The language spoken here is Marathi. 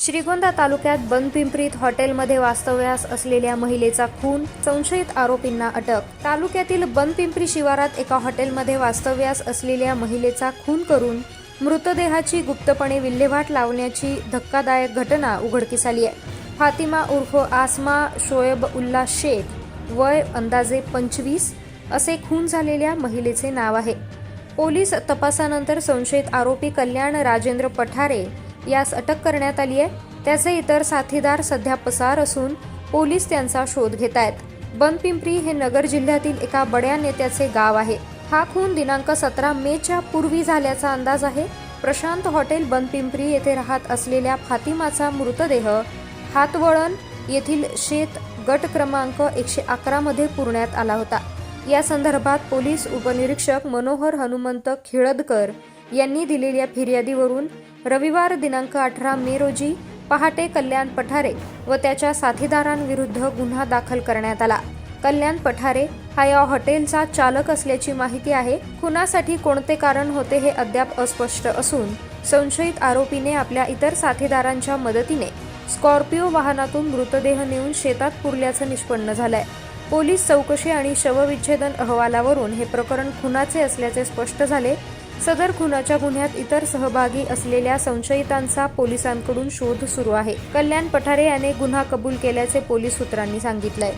श्रीगोंदा तालुक्यात बनपिंपरीत हॉटेलमध्ये वास्तव्यास असलेल्या महिलेचा खून, संशयित आरोपींना अटक। तालुक्यातील बनपिंपरी शिवारात एका हॉटेलमध्ये वास्तव्यास असलेल्या महिलेचा खून करून मृतदेहाची गुप्तपणे विल्हेवाट लावण्याची धक्कादायक घटना उघडकीस आली आहे। फातिमा उर्फ आसमा शोएब उल्ला शेख, वय अंदाजे 25 असे खून झालेल्या महिलेचे नाव आहे। पोलीस तपासानंतर संशयित आरोपी कल्याण राजेंद्र पठारे यास अटक करण्यात आली आहे। त्याचे इतर साथीदार सध्या पसार असून पोलीस त्यांचा शोध घेत आहेत। बनपिंपरी हे नगर जिल्ह्यातील एका बड्या नेत्याचे गाव आहे। हा खून दिनांक 17 मेच्या पूर्वी झाल्याचा अंदाज आहे। प्रशांत हॉटेल बनपिंपरी येथे राहत असलेल्या फातिमाचा मृतदेह हातवळण येथील शेत गट क्रमांक 111 मध्ये पुरण्यात आला होता। या संदर्भात पोलीस उपनिरीक्षक मनोहर हनुमंत खिळदकर यांनी दिलेल्या फिर्यादीवरून रविवार दिनांक 18 मे रोजी पहाटे कल्याण पठारे व त्याच्या साथीदारांविरुद्ध गुन्हा दाखल करण्यात आला। कल्याण पठारे हा या हॉटेलचा चालक असल्याची माहिती आहे। खुनासाठी कोणते कारण होते हे अद्याप अस्पष्ट असून संशयित आरोपीने आपल्या इतर साथीदारांच्या मदतीने स्कॉर्पिओ वाहनातून मृतदेह नेऊन शेतात पुरल्याचं निष्पन्न झालंय। पोलीस चौकशी आणि शवविच्छेदन अहवालावरून हे प्रकरण खुनाचे असल्याचे स्पष्ट झाले। सदर खुनाच्या गुन्ह्यात इतर सहभागी असलेल्या संशयितांचा पोलिसांकडून शोध सुरू आहे। कल्याण पठारे याने गुन्हा कबूल केल्याचे पोलीस सूत्रांनी सांगितलंय।